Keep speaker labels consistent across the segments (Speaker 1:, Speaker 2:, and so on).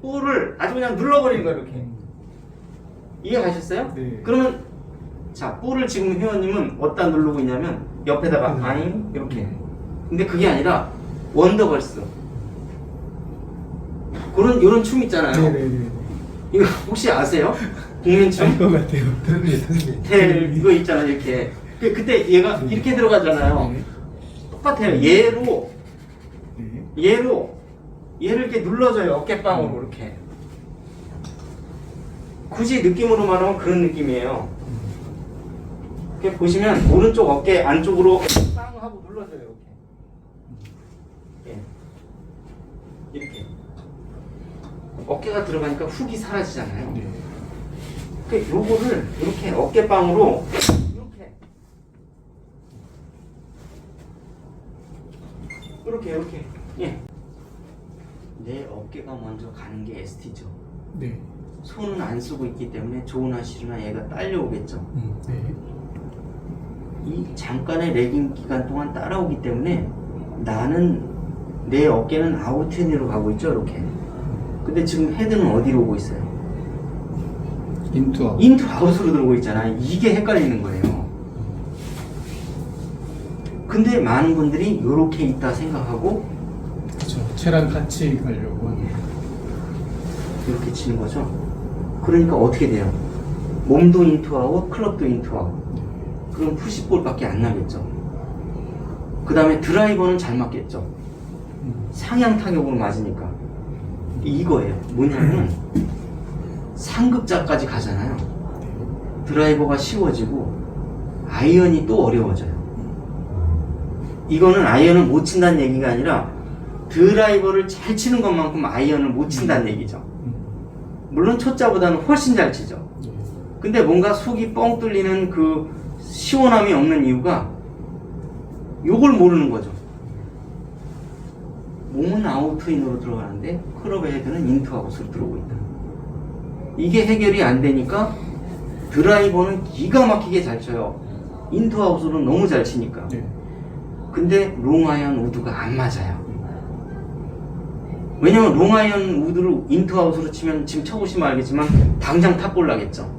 Speaker 1: 뿔을 아주 그냥 눌러버리는 거예요. 이렇게. 이해가셨어요?
Speaker 2: 네.
Speaker 1: 그러면 자, 뿔을 지금 회원님은 어디다 누르고 있냐면 옆에다가 아잉 이렇게. 근데 그게 아니라 원더걸스. 그런 이런 춤 있잖아요.
Speaker 2: 네네네.
Speaker 1: 이거 혹시 아세요? 국민춤?
Speaker 2: 알 것 같아요. 네.
Speaker 1: 텔 이거 있잖아요. 이렇게. 그때 얘가
Speaker 2: 네.
Speaker 1: 이렇게 들어가잖아요.
Speaker 2: 네.
Speaker 1: 똑같아요.
Speaker 2: 네.
Speaker 1: 얘를 이렇게 눌러줘요. 어깨빵으로 이렇게. 굳이 느낌으로 말하면 그런 느낌이에요. 이렇게 보시면 오른쪽 어깨 안쪽으로 빵 하고 눌러줘요. 이렇게. 이렇게. 어깨가 들어가니까 훅이 사라지잖아요.
Speaker 2: 네.
Speaker 1: 그 요거를 이렇게 어깨빵으로 이렇게 예. 내 어깨가 먼저 가는 게 ST죠.
Speaker 2: 네.
Speaker 1: 손은 안 쓰고 있기 때문에 좋으나 싫으나 얘가 딸려오겠죠.
Speaker 2: 네.
Speaker 1: 이 잠깐의 레깅 기간 동안 따라오기 때문에 나는 내 어깨는 아웃앤으로 가고 있죠. 이렇게. 근데 지금 헤드는 어디로 오고 있어요?
Speaker 2: 인투아웃.
Speaker 1: 인투 아웃으로 들어오고 있잖아요. 이게 헷갈리는 거예요. 근데 많은 분들이 이렇게 있다 생각하고
Speaker 2: 그렇죠. 쟤랑 같이 가려고 하는.
Speaker 1: 이렇게 치는 거죠. 그러니까 어떻게 돼요? 몸도 인투아웃, 클럽도 인투아웃. 그럼 푸시볼밖에 안 나겠죠. 그 다음에 드라이버는 잘 맞겠죠. 상향 타격으로 맞으니까. 이거예요. 뭐냐면 상급자까지 가잖아요. 드라이버가 쉬워지고 아이언이 또 어려워져요. 이거는 아이언을 못 친다는 얘기가 아니라 드라이버를 잘 치는 것만큼 아이언을 못 친다는 얘기죠. 물론 초짜보다는 훨씬 잘 치죠. 근데 뭔가 속이 뻥 뚫리는 그 시원함이 없는 이유가 요걸 모르는 거죠. 몸은 아웃인으로 들어가는데 클럽의 헤드는 인투아웃으로 들어오고 있다. 이게 해결이 안 되니까 드라이버는 기가 막히게 잘 쳐요. 인투아웃으로 너무 잘 치니까. 근데 롱아이언 우드가 안 맞아요. 왜냐면 롱아이언 우드를 인투아웃으로 치면 지금 쳐보시면 알겠지만 당장 탑볼 나겠죠.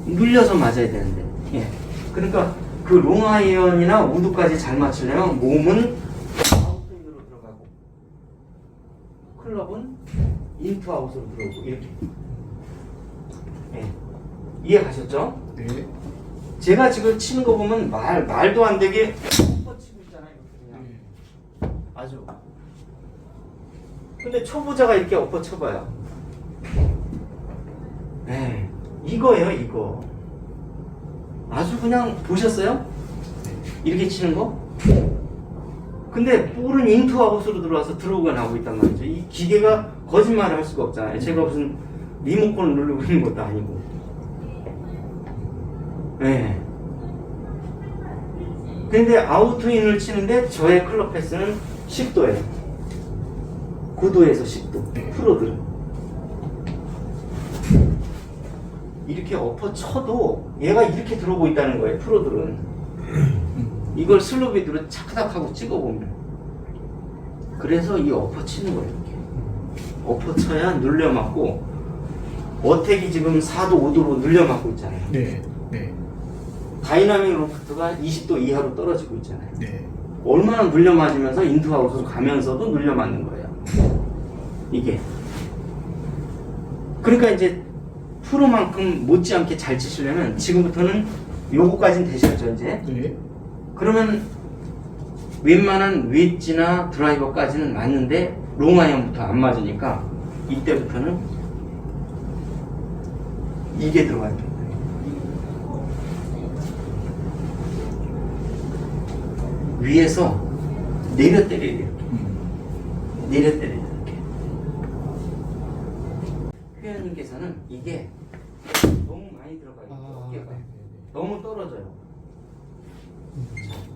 Speaker 1: 눌려서 맞아야 되는데. 예. 그러니까 그 롱아이언이나 우드까지 잘 맞추려면 몸은 아웃으로 들어가고 클럽은 인투아웃으로 들어오고 이렇게. 예. 이해가셨죠?
Speaker 2: 네.
Speaker 1: 제가 지금 치는 거 보면 말도 안 되게 뻗치고 있잖아요. 그냥. 아주. 근데 초보자가 이렇게 엎어 쳐봐요. 네. 이거예요, 이거. 아주 그냥 보셨어요? 이렇게 치는 거? 근데 볼은 인투아웃으로 들어와서 드로우가 나오고 있단 말이죠. 이 기계가 거짓말을 할 수가 없잖아요. 제가 무슨 리모컨을 누르고 있는 것도 아니고. 네. 근데 아웃인을 치는데 저의 클럽 패스는 10도예요. 9도에서 10도. 프로들은. 이렇게 엎어 쳐도 얘가 이렇게 들어오고 있다는 거예요. 프로들은. 이걸 슬로비드로 차크닥하고 찍어보면. 그래서 이 엎어 치는 거예요. 이렇게. 엎어 쳐야 눌려 맞고 어택이 지금 4도, 5도로 눌려 맞고 있잖아요.
Speaker 2: 네.
Speaker 1: 다이나믹 로프트가 20도 이하로 떨어지고 있잖아요.
Speaker 2: 네.
Speaker 1: 얼마나 눌려 맞으면서 인투아웃으로 가면서도 눌려 맞는 거예요. 이게. 그러니까 이제 프로만큼 못지않게 잘 치시려면 지금부터는 요거까지는 되셨죠, 이제.
Speaker 2: 네.
Speaker 1: 그러면 웬만한 웨지나 드라이버까지는 맞는데 롱아이언부터 안 맞으니까 이때부터는 이게 들어가야 돼요. 위에서 내려 때려야 돼요. 내려 때려야 돼요. 이렇게. 회원님께서는 이게 너무 많이 들어가요. 어깨가 너무 떨어져요.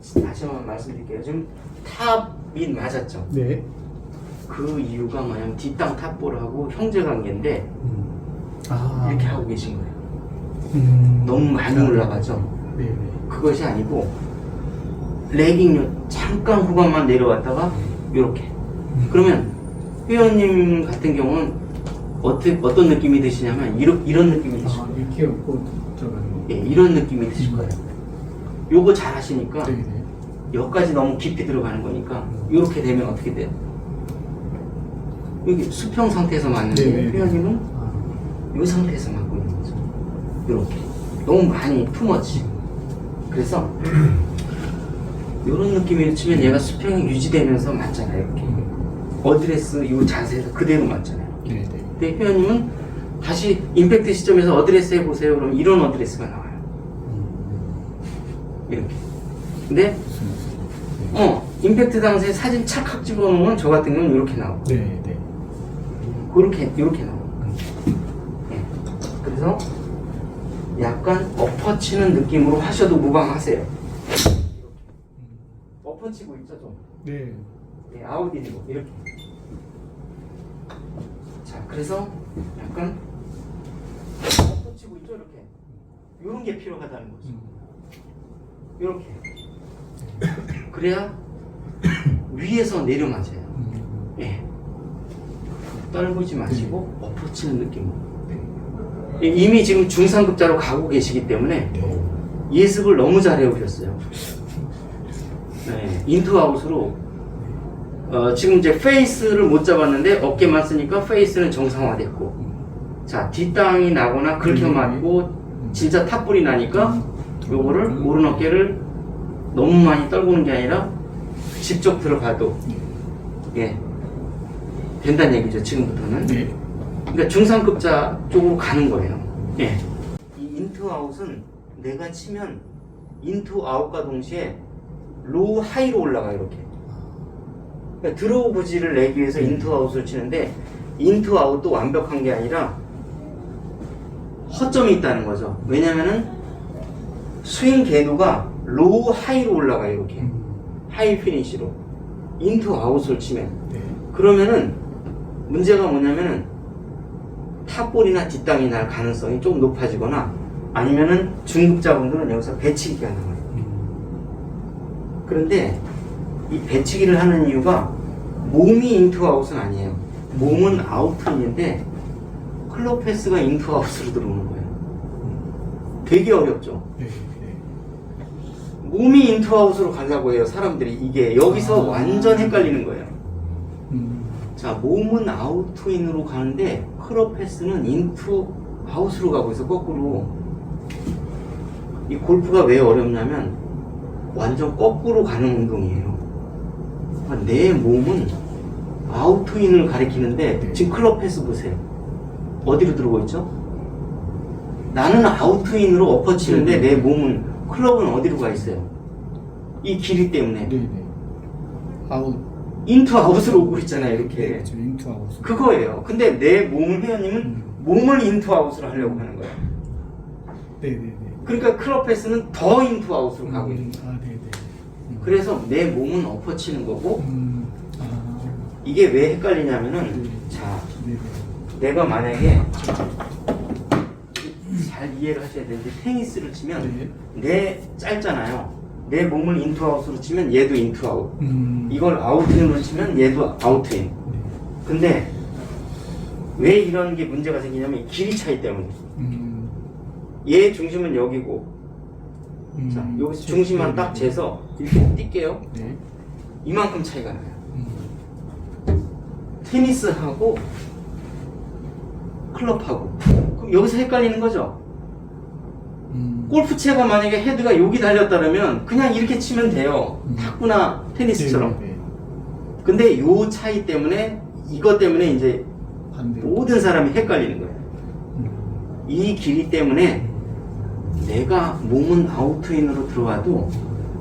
Speaker 1: 자, 다시 한번 말씀드릴게요. 지금 탑이 맞았죠?
Speaker 2: 네.
Speaker 1: 그 이유가 뭐냐면 뒷땅 탑볼하고 형제관계인데 이렇게 하고 계신 거예요. 너무 많이 올라가죠?
Speaker 2: 네.
Speaker 1: 그것이 아니고 레깅 잠깐 후반만 내려왔다가 이렇게. 그러면 회원님 같은 경우는 어떤 느낌이 드시냐면 이런 느낌이 드실
Speaker 2: 아,
Speaker 1: 거예요.
Speaker 2: 이렇게 없고 들어가는 거.
Speaker 1: 예, 이런 느낌이 드실 거예요. 요거 잘 하시니까
Speaker 2: 네, 네.
Speaker 1: 여기까지 너무 깊이 들어가는 거니까 이렇게 되면 어떻게 돼요? 여기 수평 상태에서 맞는데
Speaker 2: 네, 네.
Speaker 1: 회원님은
Speaker 2: 아,
Speaker 1: 이 상태에서 맞고 있는 거죠. 이렇게 너무 많이 투머치. 그래서 이런 느낌으로 치면 얘가 수평이 유지되면서 맞잖아요. 이렇게 어드레스 이 자세에서 그대로 맞잖아요.
Speaker 2: 네, 네.
Speaker 1: 근데 회원님은 다시 임팩트 시점에서 어드레스 해보세요. 그럼 이런 어드레스가 나와요. 이렇게. 근데
Speaker 2: 무슨 말씀이세요?
Speaker 1: 임팩트 당시에 사진 찰칵 집어넣으면 저 같은 경우는 이렇게 나오고
Speaker 2: 네, 네.
Speaker 1: 이렇게 나오고 네. 그래서 약간 엎어치는 느낌으로 하셔도 무방하세요. 이렇게. 엎어치고 있죠 좀.
Speaker 2: 네.
Speaker 1: 네, 아웃이고 이렇게. 자, 그래서 약간 엎어치고 있죠 이렇게. 이런 게 필요하다는 거죠. 이렇게. 그래야 위에서 내려 맞아요. 예. 떨구지 마시고 엎어치는 느낌으로. 이미 지금 중상급자로 가고 계시기 때문에 예습을 너무 잘 해오셨어요. 네, 인투아웃으로 지금 이제 페이스를 못 잡았는데 어깨만 쓰니까 페이스는 정상화됐고, 자 뒷땅이 나거나 긁혀 맞고 진짜 탑불이 나니까 요거를 오른 어깨를 너무 많이 떨구는 게 아니라 직접 들어가도 예 된다는 얘기죠 지금부터는.
Speaker 2: 네.
Speaker 1: 그러니까 중상급자 쪽으로 가는 거예요. 예. 이 인투아웃은 내가 치면 인투아웃과 동시에 로우 하이로 올라가 이렇게. 그러니까 드로우 부지를 내기 위해서 인투아웃을 치는데 인투아웃도 완벽한 게 아니라 허점이 있다는 거죠. 왜냐면은 스윙 궤도가 로우 하이로 올라가 이렇게. 하이 피니시로 인투아웃을 치면.
Speaker 2: 네.
Speaker 1: 그러면은 문제가 뭐냐면은 탑볼이나 뒷땅이 날 가능성이 좀 높아지거나 아니면은 중급자분들은 여기서 배치기가 나와요. 그런데 이 배치기를 하는 이유가 몸이 인투아웃은 아니에요. 몸은 아웃인데 클럽 패스가 인투아웃으로 들어오는 거예요. 되게 어렵죠.
Speaker 2: 네.
Speaker 1: 몸이 인투아웃으로 가려고 해요. 사람들이 이게 여기서 완전 헷갈리는 거예요. 자, 몸은 아웃투인으로 가는데 클럽 패스는 인투아웃으로 가고 있어. 거꾸로. 이 골프가 왜 어렵냐면 완전 거꾸로 가는 운동이에요. 내 몸은 아웃투인을 가리키는데 지금 클럽 패스 보세요. 어디로 들어오고 있죠? 나는 아웃투인으로 엎어치는데 내 몸은, 클럽은 어디로 가 있어요? 이 길이 때문에.
Speaker 2: 네. 아웃.
Speaker 1: 인투 아웃으로 오고 있잖아요, 이렇게.
Speaker 2: 그렇죠. 인투 아웃.
Speaker 1: 그거예요. 근데 내 몸을, 회원님은 몸을 인투 아웃으로 하려고 하는 거예요.
Speaker 2: 네.
Speaker 1: 그러니까 클럽 패스는 더 인투 아웃으로 가고 있는 거예요.
Speaker 2: 아, 네.
Speaker 1: 그래서 내 몸은 엎어치는 거고,
Speaker 2: 아.
Speaker 1: 이게 왜 헷갈리냐면은, 자,
Speaker 2: 네.
Speaker 1: 내가 만약에 잘 이해를 하셔야 되는데, 테니스를 치면 내 짧잖아요. 내 몸을 인투아웃으로 치면 얘도 인투아웃. 이걸 아웃인으로 치면 얘도 아웃인. 근데 왜 이런 게 문제가 생기냐면 길이 차이 때문에. 얘 중심은 여기고, 자 여기서 중심만 딱 재서 이렇게 뛸게요.
Speaker 2: 네.
Speaker 1: 이만큼 차이가 나요. 테니스하고 클럽하고. 그럼 여기서 헷갈리는 거죠. 골프채가 만약에 헤드가 여기 달렸다면 그냥 이렇게 치면 돼요. 탁구나 테니스처럼.
Speaker 2: 네.
Speaker 1: 근데 요 차이 때문에, 이것 때문에 이제
Speaker 2: 반대로.
Speaker 1: 모든 사람이 헷갈리는 거예요. 이 길이 때문에 내가 몸은 아웃투인으로 들어와도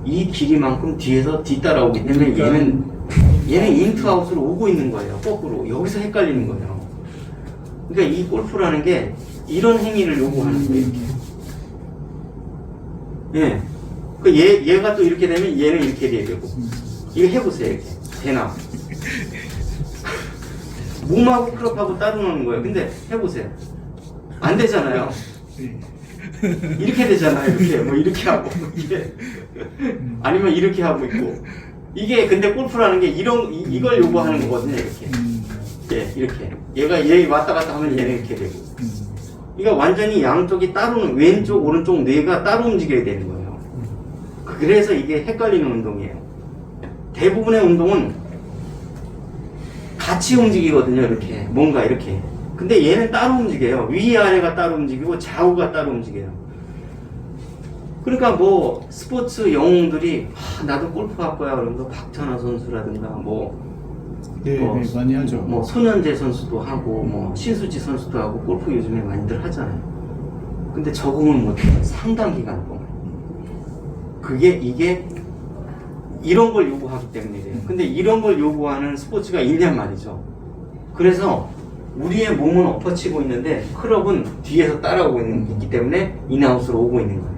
Speaker 1: 이 길이만큼 뒤에서 뒤따라오기 때문에 얘는 인투아웃으로 오고 있는 거예요. 거꾸로. 여기서 헷갈리는 거예요. 그러니까 이 골프라는 게 이런 행위를 요구하는 거예요. 예. 얘가 또 이렇게 되면 얘는 이렇게 돼야 되고. 이거 해보세요, 이렇게. 되나? 몸하고 클럽하고 따로 노는 거예요. 근데 해보세요. 안 되잖아요. 이렇게 되잖아요. 이렇게. 뭐 이렇게 하고. 이게. 아니면 이렇게 하고 있고. 이게 근데 골프라는 게 이걸 요구하는 거거든요, 이렇게. 예, 이렇게. 얘 왔다 갔다 하면 얘는 이렇게 되고. 그러니까 완전히 양쪽이 따로, 왼쪽, 오른쪽 뇌가 따로 움직여야 되는 거예요. 그래서 이게 헷갈리는 운동이에요. 대부분의 운동은 같이 움직이거든요, 이렇게. 뭔가 이렇게. 근데 얘는 따로 움직여요. 위아래가 따로 움직이고 좌우가 따로 움직여요. 그러니까 뭐 스포츠 영웅들이 나도 골프 할 거야 그러면서 박찬호 선수라든가
Speaker 2: 네, 많이 하죠.
Speaker 1: 뭐 손현재 선수도 하고 뭐 신수지 선수도 하고 골프 요즘에 많이들 하잖아요. 근데 적응을 못해요. 상당 기간 동안. 이게 이런 걸 요구하기 때문이래요. 근데 이런 걸 요구하는 스포츠가 있냔 말이죠. 그래서 우리의 몸은 엎어치고 있는데 클럽은 뒤에서 따라오고 있기 때문에 인아웃으로 오고 있는 거예요.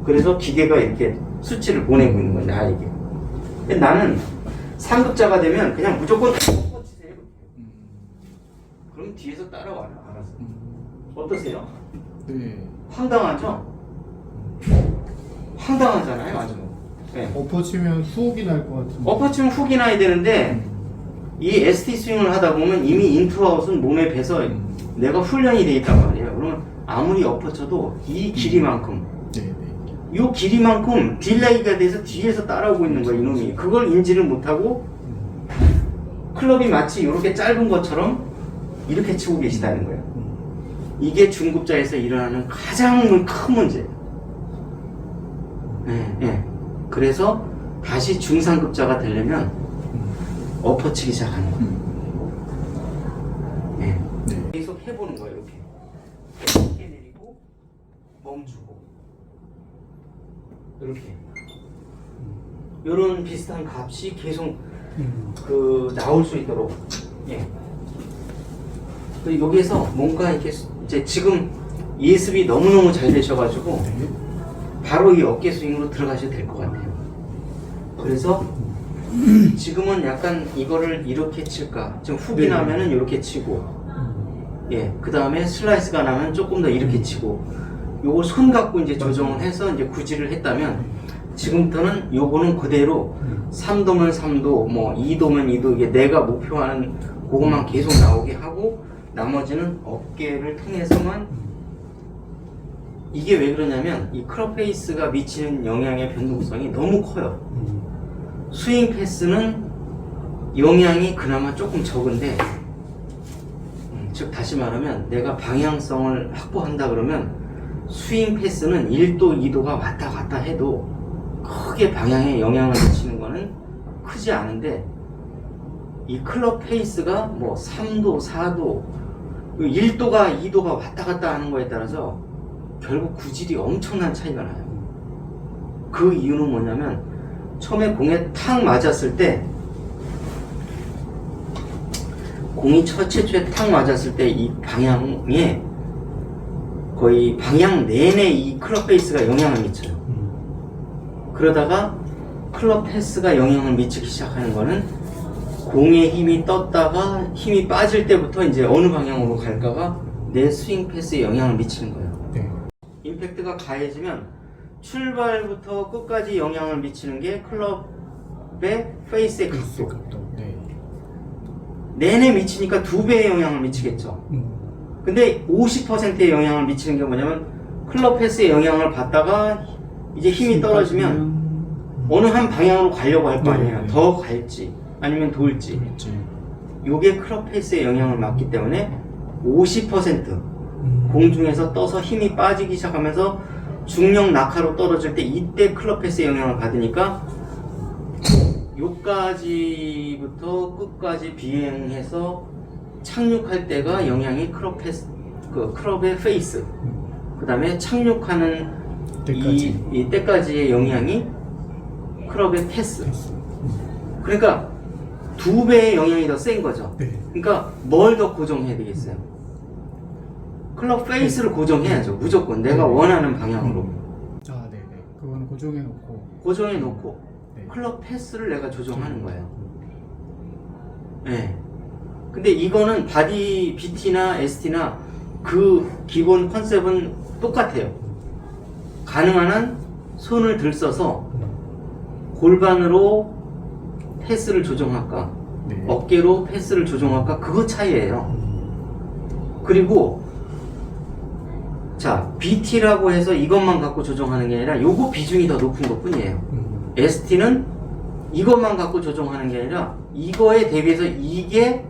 Speaker 1: 그래서 기계가 이렇게 수치를 보내고 있는 거예요, 나에게. 근데 나는 상급자가 되면 그냥 무조건 엎어치세요. 그럼 뒤에서 따라와요, 알아서. 어떠세요?
Speaker 2: 네.
Speaker 1: 황당하죠? 황당하잖아요, 아주. 네.
Speaker 2: 엎어치면 후옥이 날 것 같은데.
Speaker 1: 엎어치면 훅이 나야 되는데 이 ST 스윙을 하다 보면 이미 인투아웃은 몸에 배서 내가 훈련이 돼 있단 말이에요. 그러면 아무리 엎어쳐도 이 길이만큼 이 길이만큼 딜레이가 돼서 뒤에서 따라오고 있는 거예요, 이놈이. 그걸 인지를 못하고 클럽이 마치 이렇게 짧은 것처럼 이렇게 치고 계시다는 거예요. 이게 중급자에서 일어나는 가장 큰 문제예요. 네. 그래서 다시 중상급자가 되려면 엎어치기 시작하는 거예요. 네. 계속 해보는 거예요, 이렇게. 이렇게 내리고 멈추고 이렇게. 이런 비슷한 값이 계속 나올 수 있도록. 예. 그리고 여기에서 뭔가 이렇게 이제 지금 예습이 너무너무 잘 되셔가지고 바로 이 어깨 스윙으로 들어가셔도 될 것 같아요. 그래서 지금은 약간 이거를 이렇게 칠까? 지금 훅이 나면은 이렇게 치고, 예, 그 다음에 슬라이스가 나면 조금 더 이렇게 치고, 요거 손 갖고 이제 조정을 해서 이제 구질을 했다면, 지금부터는 요거는 그대로 3도면 3도, 뭐 2도면 2도, 이게 내가 목표하는 그것만 계속 나오게 하고, 나머지는 어깨를 통해서만. 이게 왜 그러냐면 이 클럽 페이스가 미치는 영향의 변동성이 너무 커요. 스윙 패스는 영향이 그나마 조금 적은데, 즉 다시 말하면 내가 방향성을 확보한다 그러면 스윙 패스는 1도, 2도가 왔다 갔다 해도 크게 방향에 영향을 미치는 거는 크지 않은데, 이 클럽 페이스가 뭐 3도, 4도, 1도가 2도가 왔다 갔다 하는 거에 따라서 결국 구질이 엄청난 차이가 나요. 그 이유는 뭐냐면 처음에 공에 탁 맞았을 때, 공이 최초에 탁 맞았을 때 이 방향에 거의 방향 내내 이 클럽 페이스가 영향을 미쳐요. 그러다가 클럽 패스가 영향을 미치기 시작하는 거는 공의 힘이 떴다가 힘이 빠질 때부터 이제 어느 방향으로 갈까가 내 스윙 패스에 영향을 미치는 거예요. 임팩트가 가해지면 출발부터 끝까지 영향을 미치는 게 클럽의 페이스의 각도. 내내 미치니까 2배의 영향을 미치겠죠. 근데 50%의 영향을 미치는 게 뭐냐면 클럽 패스의 영향을 받다가 이제 힘이 떨어지면 어느 한 방향으로 가려고 할 거 아니에요. 더 갈지 아니면 돌지. 요게 클럽 페이스의 영향을 받기 때문에 50% 공중에서 떠서 힘이 빠지기 시작하면서 중력 낙하로 떨어질 때 이때 클럽 패스의 영향을 받으니까 요까지부터 끝까지 비행해서 착륙할 때가 영향이 클럽 패스, 클럽의 페이스, 그 다음에 착륙하는 이 때까지의 영향이 클럽의 패스. 그러니까 2배의 영향이 더 센 거죠. 그러니까 뭘 더 고정해야 되겠어요? 클럽 페이스를 고정해야죠. 무조건 내가 원하는 방향으로.
Speaker 2: 그거는
Speaker 1: 고정해 놓고 클럽 패스를 내가 조정하는 거예요. 네. 근데 이거는 바디 BT나 ST나 그 기본 컨셉은 똑같아요. 가능한 한 손을 들써서 골반으로 패스를 조정할까,
Speaker 2: 네.
Speaker 1: 어깨로 패스를 조정할까 그거 차이예요. 그리고 자 BT라고 해서 이것만 갖고 조정하는 게 아니라 요거 비중이 더 높은 것 뿐이에요. ST는 이것만 갖고 조정하는 게 아니라 이거에 대비해서 이게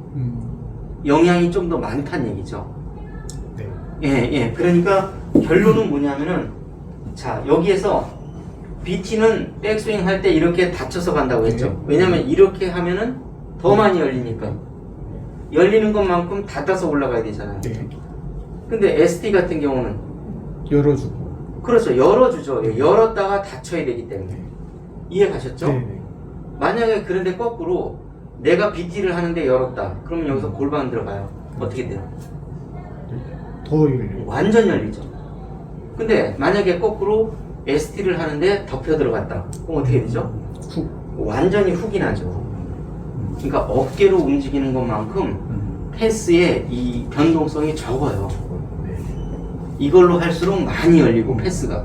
Speaker 1: 영향이 좀 더 많다는 얘기죠.
Speaker 2: 네.
Speaker 1: 예. 그러니까 결론은 뭐냐면은 자 여기에서 BT는 백스윙 할 때 이렇게 닫혀서 간다고 했죠.
Speaker 2: 네.
Speaker 1: 왜냐면 이렇게 하면은 더 많이 열리니까. 열리는 것만큼 닫아서 올라가야 되잖아요.
Speaker 2: 네.
Speaker 1: 근데 ST 같은 경우는
Speaker 2: 열어주고.
Speaker 1: 그렇죠. 열어주죠. 예, 열었다가 닫혀야 되기 때문에.
Speaker 2: 네.
Speaker 1: 이해 가셨죠?
Speaker 2: 네.
Speaker 1: 만약에 그런데 거꾸로 내가 BT를 하는데 열었다. 그러면 여기서 골반 들어가요. 어떻게 돼요?
Speaker 2: 더 열려.
Speaker 1: 완전 열리죠. 근데 만약에 거꾸로 ST를 하는데 덮여 들어갔다. 그럼 어떻게 되죠?
Speaker 2: 훅.
Speaker 1: 완전히 훅이 나죠. 그러니까 어깨로 움직이는 것만큼 패스의 이 변동성이 적어요.
Speaker 2: 네.
Speaker 1: 이걸로 할수록 많이 열리고 패스가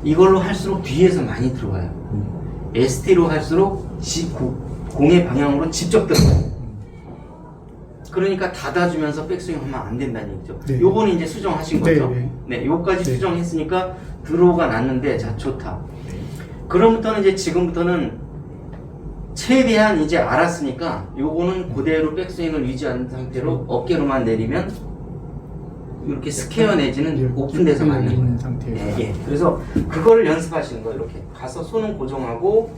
Speaker 1: 이걸로 할수록 뒤에서 많이 들어와요. ST로 할수록 공의 방향으로 직접 들어가요. 그러니까 닫아주면서 백스윙 하면 안 된다는 얘기죠.
Speaker 2: 네.
Speaker 1: 요거는 이제 수정하신 거죠.
Speaker 2: 네.
Speaker 1: 네, 요까지
Speaker 2: 네.
Speaker 1: 수정했으니까 드로우가 났는데 자 좋다.
Speaker 2: 네.
Speaker 1: 그럼부터는 이제 지금부터는 최대한 이제 알았으니까 요거는 그대로 백스윙을 유지한 상태로 어깨로만 내리면 이렇게 스퀘어 내지는 오픈돼서 맞는 거예요.
Speaker 2: 상태에서.
Speaker 1: 예. 그래서 그거를 연습하시는 거예요. 이렇게 가서 손은 고정하고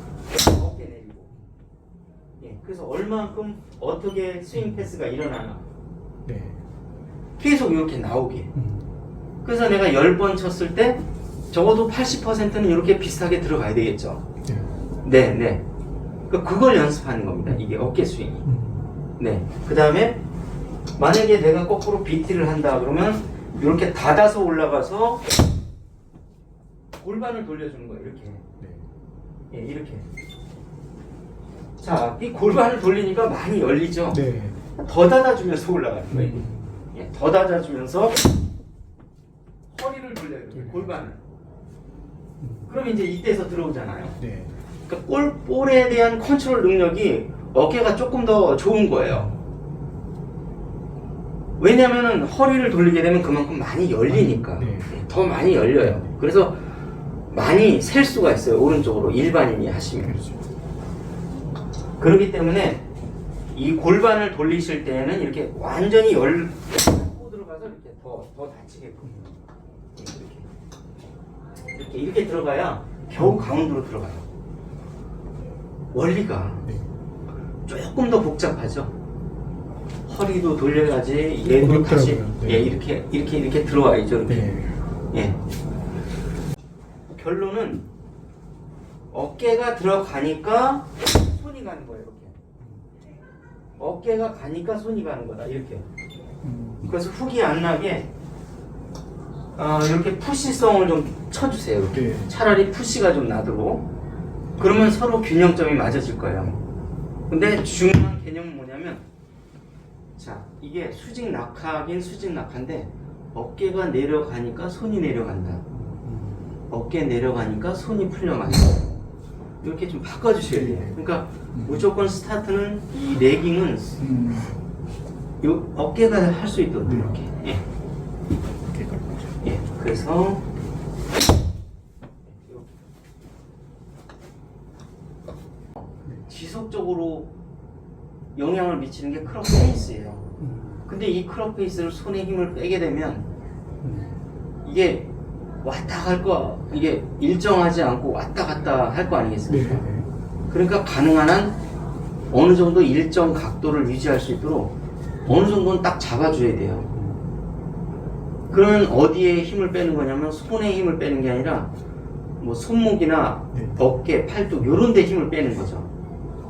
Speaker 1: 어깨 내리고. 예. 그래서 얼마만큼 어떻게 스윙 패스가 일어나나
Speaker 2: 네.
Speaker 1: 계속 이렇게 나오게. 그래서 내가 10번 쳤을 때 적어도 80%는 이렇게 비슷하게 들어가야 되겠죠.
Speaker 2: 네.
Speaker 1: 네. 그걸 연습하는 겁니다. 이게 어깨 스윙이. 네. 그 다음에 만약에 내가 거꾸로 BT를 한다 그러면 이렇게 닫아서 올라가서 골반을 돌려주는 거예요. 이렇게.
Speaker 2: 네.
Speaker 1: 예, 이렇게. 자, 이 골반을 돌리니까 많이 열리죠.
Speaker 2: 네.
Speaker 1: 더 닫아주면서 올라가는 거예요. 예, 더 닫아주면서 허리를 돌려요. 이렇게 골반을. 그럼 이제 이때서 들어오잖아요.
Speaker 2: 네.
Speaker 1: 그러니까 볼에 대한 컨트롤 능력이 어깨가 조금 더 좋은 거예요. 왜냐면은 허리를 돌리게 되면 그만큼 많이 열리니까.
Speaker 2: 네.
Speaker 1: 더 많이 열려요. 그래서 많이 셀 수가 있어요. 오른쪽으로 일반인이 하시면.
Speaker 2: 그렇죠.
Speaker 1: 그렇기 때문에 이 골반을 돌리실 때는 이렇게 완전히 고 들어가서 이렇게 더 다치게끔. 이렇게 들어가야 겨우 가운데로 들어가요. 원리가
Speaker 2: 네.
Speaker 1: 조금 더 복잡하죠. 허리도 돌려야지 얘도
Speaker 2: 어렵더라고요.
Speaker 1: 다시
Speaker 2: 네.
Speaker 1: 예, 이렇게 들어와야죠. 이렇게.
Speaker 2: 네.
Speaker 1: 예. 결론은 어깨가 들어가니까 손이 가는 거예요. 이렇게. 어깨가 가니까 손이 가는 거다. 이렇게. 그래서 훅이 안 나게 이렇게 푸시성을 좀 쳐주세요. 이렇게.
Speaker 2: 네.
Speaker 1: 차라리 푸시가 좀 나도록. 그러면 서로 균형점이 맞아질 거예요. 근데 중요한 개념은 뭐냐면 자, 이게 수직 낙하긴 수직 낙하인데 어깨가 내려가니까 손이 내려간다. 어깨 내려가니까 손이 풀려간다. 이렇게 좀 바꿔주셔야 돼요. 그러니까 무조건 스타트는 이 레깅은 요 어깨가 할 수 있도록 이렇게. 예.
Speaker 2: 이렇게 갈 거죠.
Speaker 1: 예. 그래서 지속적으로 영향을 미치는 게 크롭 페이스예요. 근데 이 크롭 페이스를 손에 힘을 빼게 되면 이게 왔다 갈 거, 이게 일정하지 않고 왔다 갔다 할 거 아니겠습니까?
Speaker 2: 네.
Speaker 1: 그러니까 가능한 한 어느 정도 일정 각도를 유지할 수 있도록 어느 정도는 딱 잡아줘야 돼요. 그러면 어디에 힘을 빼는 거냐면 손에 힘을 빼는 게 아니라 뭐 손목이나
Speaker 2: 네.
Speaker 1: 어깨, 팔뚝 요런 데 힘을 빼는 거죠.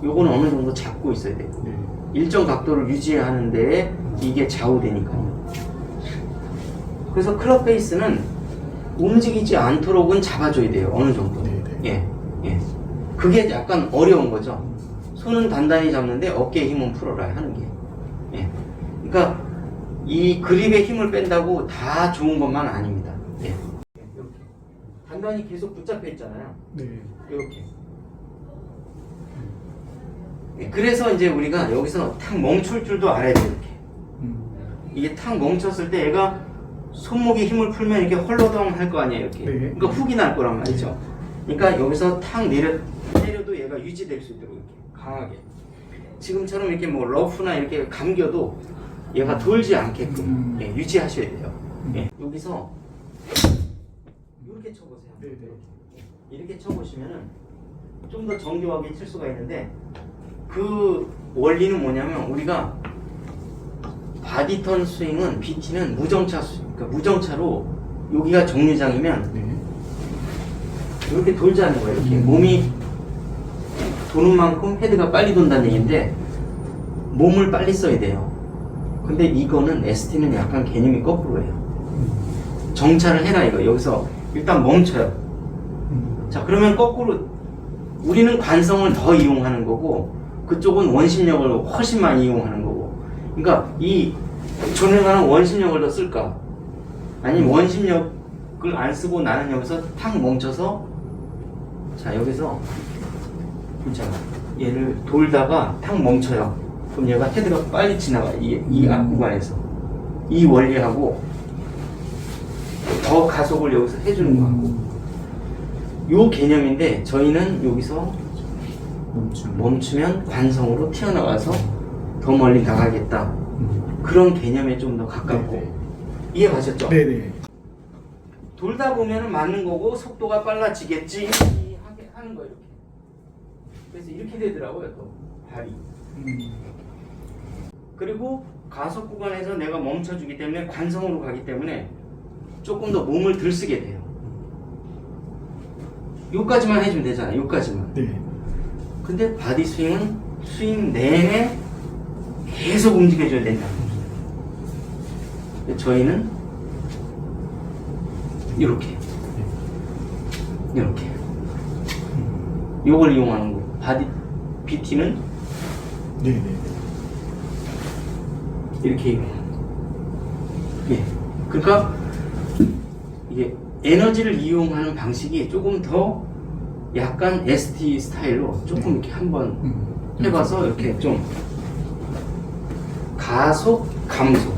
Speaker 1: 요거는 어느 정도 잡고 있어야 돼요.
Speaker 2: 네.
Speaker 1: 일정 각도를 유지하는 데에 이게 좌우되니까요. 그래서 클럽 페이스는 움직이지 않도록은 잡아줘야 돼요. 어느 정도.
Speaker 2: 네, 네.
Speaker 1: 예. 그게 약간 어려운 거죠. 손은 단단히 잡는데 어깨에 힘은 풀어라 하는 게. 예. 그러니까 이 그립에 힘을 뺀다고 다 좋은 것만 아닙니다. 예. 이렇게. 단단히 계속 붙잡혀 있잖아요.
Speaker 2: 네.
Speaker 1: 이렇게. 그래서 이제 우리가 여기서 탁 멈출 줄도 알아야 돼요. 이렇게. 이게 탁 멈췄을 때 얘가 손목에 힘을 풀면 이렇게 헐러덩 할 거 아니에요. 이렇게.
Speaker 2: 네.
Speaker 1: 그러니까 훅이 날 거란 말이죠. 그러니까 여기서 탁 때려도 얘가 유지될 수 있도록 이렇게 강하게. 지금처럼 이렇게 뭐 러프나 이렇게 감겨도 얘가 돌지 않게끔 예, 유지하셔야 돼요. 예, 여기서 이렇게 쳐보세요.
Speaker 2: 네, 네.
Speaker 1: 이렇게 쳐보시면은 좀 더 정교하게 칠 수가 있는데 그 원리는 뭐냐면 우리가 바디턴 스윙은 BT는 무정차 스윙, 그러니까 무정차로 여기가 정류장이면
Speaker 2: 네.
Speaker 1: 이렇게 돌자는 거예요. 이렇게 몸이 도는 만큼 헤드가 빨리 돈다는 얘기인데 몸을 빨리 써야 돼요. 근데 이거는 ST는 약간 개념이 거꾸로예요. 정차를 해라 이거. 여기서 일단 멈춰요. 자, 그러면 거꾸로 우리는 관성을 더 이용하는 거고 그쪽은 원심력을 훨씬 많이 이용하는 거고. 그러니까 이 전행하는 원심력을 더 쓸까? 아니면 원심력을 안 쓰고 나는 여기서 탁 멈춰서 자, 여기서 괜찮아. 얘를 돌다가 탁 멈춰요. 그럼 얘가 헤드가 빨리 지나가. 이 앞 구간에서. 이 원리하고 더 가속을 여기서 해주는 거하고 요 개념인데 저희는 여기서 멈추면 관성으로 튀어나가서 더 멀리 나가겠다. 그런 개념에 좀 더 가깝고.
Speaker 2: 네, 네.
Speaker 1: 이해 가셨죠?
Speaker 2: 네네.
Speaker 1: 돌다 보면은 맞는 거고 속도가 빨라지겠지 하는 거 이렇게. 그래서 이렇게 되더라고요 또 발이. 그리고 가속 구간에서 내가 멈춰주기 때문에 관성으로 가기 때문에 조금 더 몸을 들쓰게 돼요. 요까지만 해주면 되잖아요. 요까지만.
Speaker 2: 네.
Speaker 1: 근데 바디 스윙은 스윙 내내 계속 움직여줘야 된다는 거죠. 저희는 이렇게 요걸 이용하는 거. 바디 BT는
Speaker 2: 네네.
Speaker 1: 이렇게 이용하는 거. 예. 그러니까 이게 에너지를 이용하는 방식이 조금 더 약간 ST 스타일로 조금 이렇게 한번 해봐서 이렇게 좀 가속 감소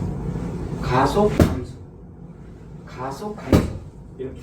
Speaker 1: 이렇게